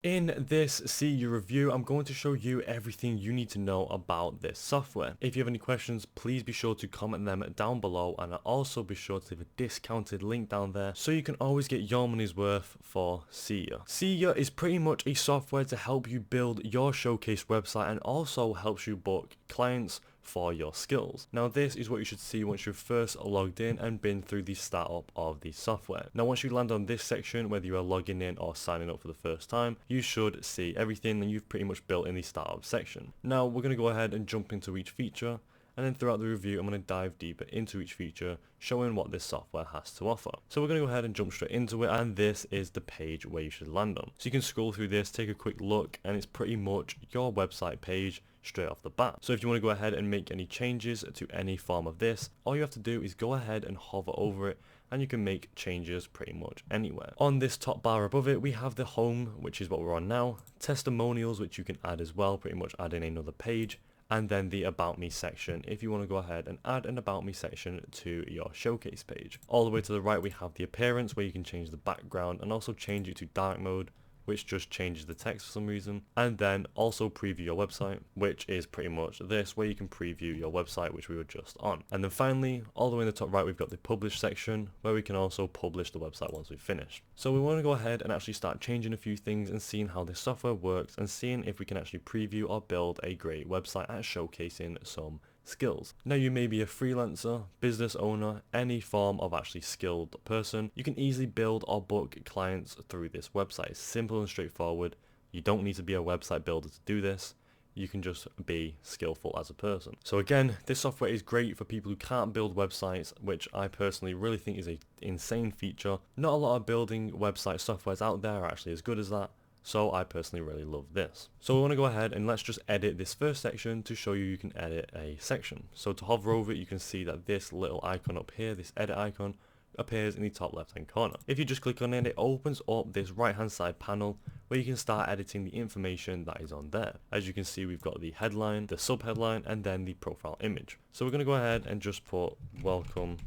In this Ceeya review, I'm going to show you everything you need to know about this software. If you have any questions, please be sure to comment them down below, and I'll also be sure to leave a discounted link down there so you can always get your money's worth for Ceeya. Ceeya is pretty much a software to help you build your showcase website and also helps you book clients for your skills. Now this is what you should see once you've first logged in and been through the startup of the software. Now once you land on this section, whether you are logging in or signing up for the first time, you should see everything that you've pretty much built in the startup section. Now we're going to go ahead and jump into each feature, and then throughout the review I'm going to dive deeper into each feature, showing what this software has to offer. So we're going to go ahead and jump straight into it, and this is the page where you should land on. So you can scroll through this, take a quick look, and it's pretty much your website page straight off the bat. So if you want to go ahead and make any changes to any form of this, all you have to do is go ahead and hover over it, and you can make changes pretty much anywhere. On this top bar above it, we have the home, which is what we're on now, testimonials, which you can add as well, pretty much add in another page, and then the about me section if you want to go ahead and add an about me section to your showcase page. All the way to the right we have the appearance, where you can change the background and also change it to dark mode, which just changes the text for some reason, and then also preview your website, which is pretty much this, where you can preview your website, which we were just on. And then finally, all the way in the top right, we've got the publish section, where we can also publish the website once we've finished. So we want to go ahead and actually start changing a few things and seeing how this software works, and seeing if we can actually preview or build a great website at showcasing some skills. Now you may be a freelancer, business owner, any form of actually skilled person. You can easily build or book clients through this website. It's simple and straightforward. You don't need to be a website builder to do this. You can just be skillful as a person. So again, this software is great for people who can't build websites, which I personally really think is an insane feature. Not a lot of building website softwares out there are actually as good as that. So I personally really love this. So we want to go ahead and let's just edit this first section to show you can edit a section. So to hover over it, you can see that this little icon up here, this edit icon, appears in the top left hand corner. If you just click on it, it opens up this right hand side panel where you can start editing the information that is on there. As you can see, we've got the headline, the subheadline, and then the profile image. So we're going to go ahead and just put welcome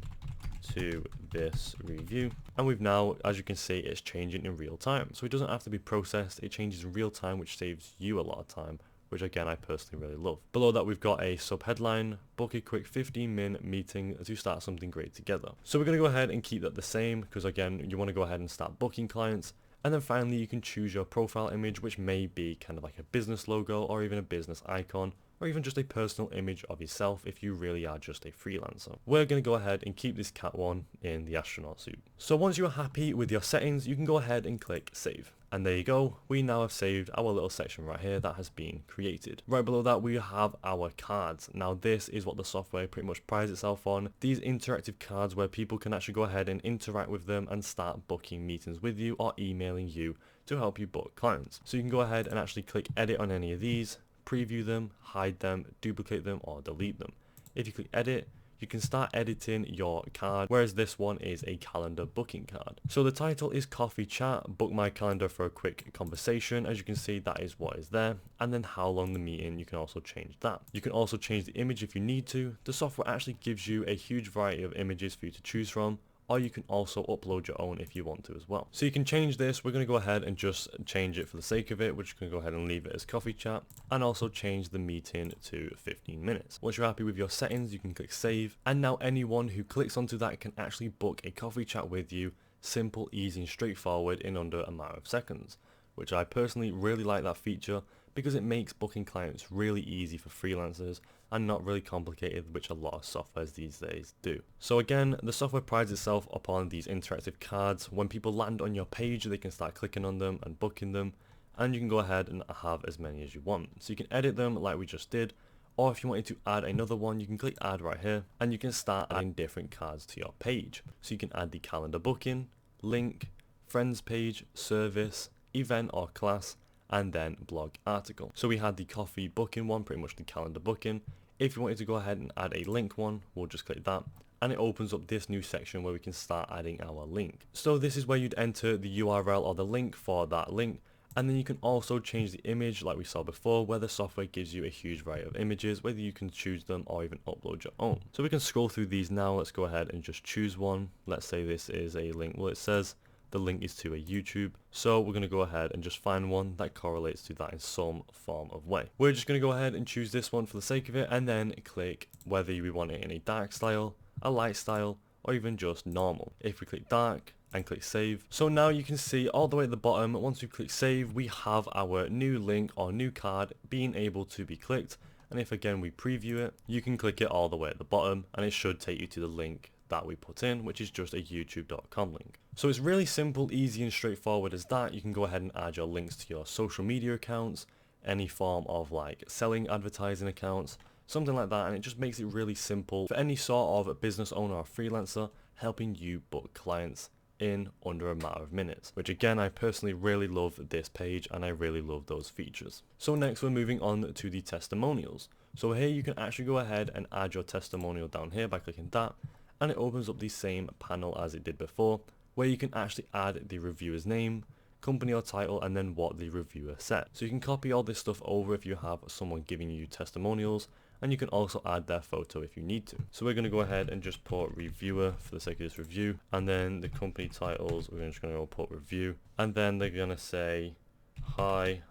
to this review, and we've now, as you can see, it's changing in real time, so it doesn't have to be processed. It changes in real time, which saves you a lot of time, which again I personally really love. Below that we've got a subheadline, book a quick 15-minute meeting to start something great together. So we're going to go ahead and keep that the same, because again you want to go ahead and start booking clients. And then finally you can choose your profile image, which may be kind of like a business logo or even a business icon, or even just a personal image of yourself if you really are just a freelancer. We're going to go ahead and keep this cat one in the astronaut suit. So once you're happy with your settings, you can go ahead and click save. And there you go, we now have saved our little section right here that has been created. Right below that we have our cards. Now this is what the software pretty much prides itself on. These interactive cards where people can actually go ahead and interact with them and start booking meetings with you or emailing you to help you book clients. So you can go ahead and actually click edit on any of these, preview them, hide them, duplicate them, or delete them. If you click edit, you can start editing your card, whereas this one is a calendar booking card. So the title is Coffee Chat, book my calendar for a quick conversation. As you can see, that is what is there. And then how long the meeting, you can also change that. You can also change the image if you need to. The software actually gives you a huge variety of images for you to choose from, or you can also upload your own if you want to as well. So you can change this. We're going to go ahead and just change it for the sake of it. We're just going to go ahead and leave it as coffee chat, and also change the meeting to 15 minutes. Once you're happy with your settings, you can click save, and now anyone who clicks onto that can actually book a coffee chat with you. Simple, easy and straightforward in under a matter of seconds, which I personally really like that feature, because it makes booking clients really easy for freelancers and not really complicated, which a lot of softwares these days do. So again, the software prides itself upon these interactive cards. When people land on your page, they can start clicking on them and booking them, and you can go ahead and have as many as you want. So you can edit them like we just did, or if you wanted to add another one, you can click add right here, and you can start adding different cards to your page. So you can add the calendar booking, link, friends page, service, event or class, and then blog article. So we had the coffee booking one, pretty much the calendar booking. If you wanted to go ahead and add a link one, we'll just click that, and it opens up this new section where we can start adding our link. So this is where you'd enter the URL or the link for that link, and then you can also change the image like we saw before, where the software gives you a huge variety of images, whether you can choose them or even upload your own. So we can scroll through these now. Let's go ahead and just choose one. Let's say this is a link. Well, it says the link is to a YouTube. So we're going to go ahead and just find one that correlates to that in some form of way. We're just going to go ahead and choose this one for the sake of it, and then click whether we want it in a dark style, a light style, or even just normal. If we click dark and click save, so now you can see all the way at the bottom, once we click save, we have our new link or new card being able to be clicked. And if again we preview it, you can click it all the way at the bottom and it should take you to the link that we put in, which is just a youtube.com link. So it's really simple, easy and straightforward as that. You can go ahead and add your links to your social media accounts, any form of like selling advertising accounts, something like that, and it just makes it really simple for any sort of business owner or freelancer, helping you book clients in under a matter of minutes, which again I personally really love this page and I really love those features. So next we're moving on to the testimonials. So here you can actually go ahead and add your testimonial down here by clicking that, and it opens up the same panel as it did before, where you can actually add the reviewer's name, company or title, and then what the reviewer said. So you can copy all this stuff over if you have someone giving you testimonials, and you can also add their photo if you need to. So we're going to go ahead and just put reviewer for the sake of this review, and then the company titles, we're just going to go put review, and then they're going to say, hi,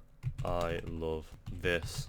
I love this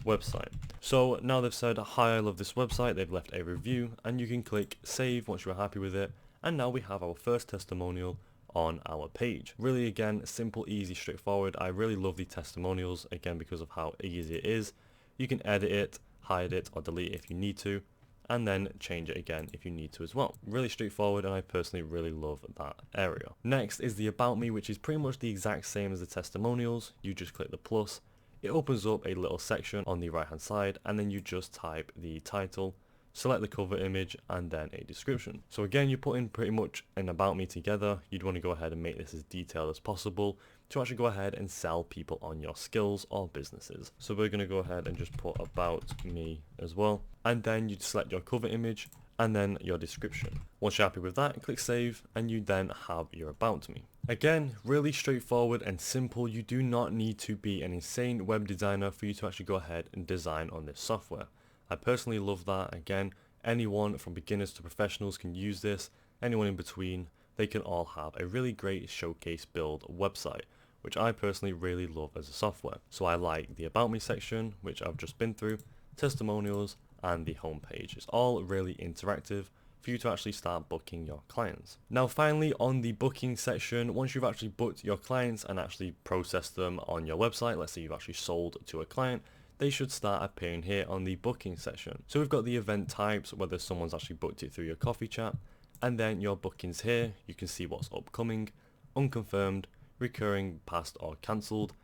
website. So now they've said, hi, I love this website, they've left a review, and you can click save once you're happy with it, and now we have our first testimonial on our page. Really, again, simple, easy, straightforward. I really love the testimonials, again, because of how easy it is. You can edit it, hide it, or delete it if you need to, and then change it again if you need to as well. Really straightforward, and I personally really love that area. Next is the About Me, which is pretty much the exact same as the testimonials. You just click the plus, it opens up a little section on the right hand side, and then you just type the title, select the cover image, and then a description. So again, you put in pretty much an About Me together. You'd want to go ahead and make this as detailed as possible to actually go ahead and sell people on your skills or businesses. So we're going to go ahead and just put About Me as well, and then you'd select your cover image and then your description. Once you're happy with that, click save, and you then have your About Me. Again, really straightforward and simple. You do not need to be an insane web designer for you to actually go ahead and design on this software. I personally love that. Again, anyone from beginners to professionals can use this, anyone in between, they can all have a really great showcase build website, which I personally really love as a software. So I like the About Me section, which I've just been through, testimonials, and the homepage. It's all really interactive for you to actually start booking your clients. Now finally, on the booking section, once you've actually booked your clients and actually processed them on your website, let's say you've actually sold to a client, they should start appearing here on the booking section. So we've got the event types, whether someone's actually booked it through your coffee chat, and then your bookings here. You can see what's upcoming, unconfirmed, recurring, past or cancelled.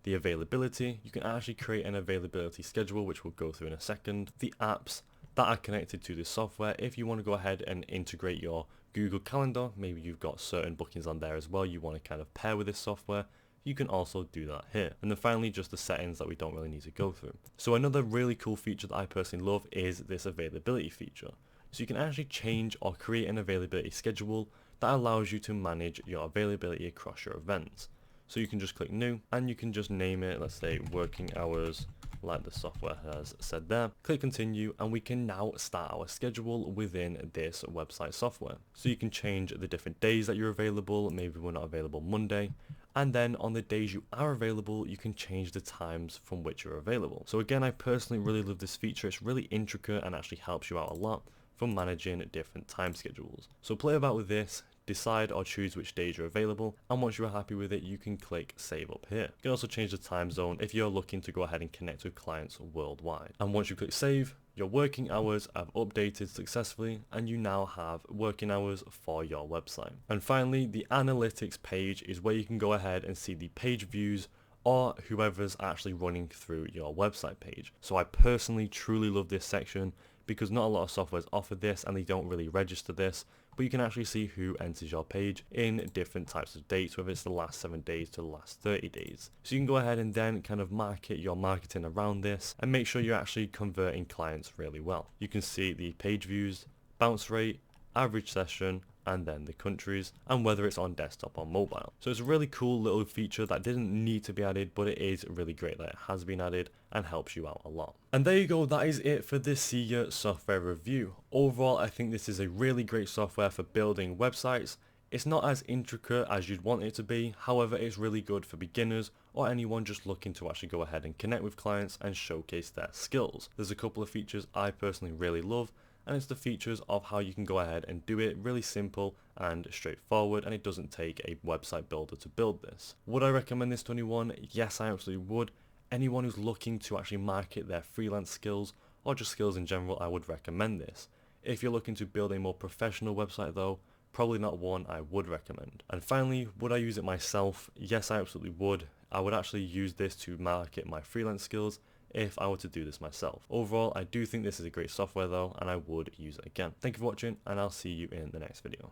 The availability, you can actually create an availability schedule, which we'll go through in a second. The apps that are connected to this software, if you want to go ahead and integrate your Google Calendar, maybe you've got certain bookings on there as well, you want to kind of pair with this software, you can also do that here. And then finally, just the settings that we don't really need to go through. So another really cool feature that I personally love is this availability feature. So you can actually change or create an availability schedule that allows you to manage your availability across your events. So you can just click new, and you can just name it, let's say working hours, like the software has said there. Click continue, and we can now start our schedule within this website software. So you can change the different days that you're available. Maybe we're not available Monday, and then on the days you are available, you can change the times from which you're available. So again, I personally really love this feature. It's really intricate and actually helps you out a lot for managing different time schedules. So play about with this, decide or choose which days you're available, and once you're happy with it, you can click save up here. You can also change the time zone if you're looking to go ahead and connect with clients worldwide. And once you click save, your working hours have updated successfully, and you now have working hours for your website. And finally, the analytics page is where you can go ahead and see the page views or whoever's actually running through your website page. So I personally truly love this section because not a lot of softwares offer this and they don't really register this, but you can actually see who enters your page in different types of dates, whether it's the last 7 days to the last 30 days. So you can go ahead and then kind of market your marketing around this and make sure you're actually converting clients really well. You can see the page views, bounce rate, average session, and then the countries, and whether it's on desktop or mobile. So it's a really cool little feature that didn't need to be added, but it is really great that it has been added and helps you out a lot. And there you go, that is it for this Ceeya software review. Overall, I think this is a really great software for building websites. It's not as intricate as you'd want it to be, however it's really good for beginners or anyone just looking to actually go ahead and connect with clients and showcase their skills. There's a couple of features I personally really love, and it's the features of how you can go ahead and do it really simple and straightforward, and it doesn't take a website builder to build this. Would I recommend this to anyone? Yes, I absolutely would. Anyone who's looking to actually market their freelance skills or just skills in general, I would recommend this. If you're looking to build a more professional website though, probably not one I would recommend. And finally, would I use it myself? Yes, I absolutely would. I would actually use this to market my freelance skills if I were to do this myself. Overall, I do think this is a great software though, and I would use it again. Thank you for watching, and I'll see you in the next video.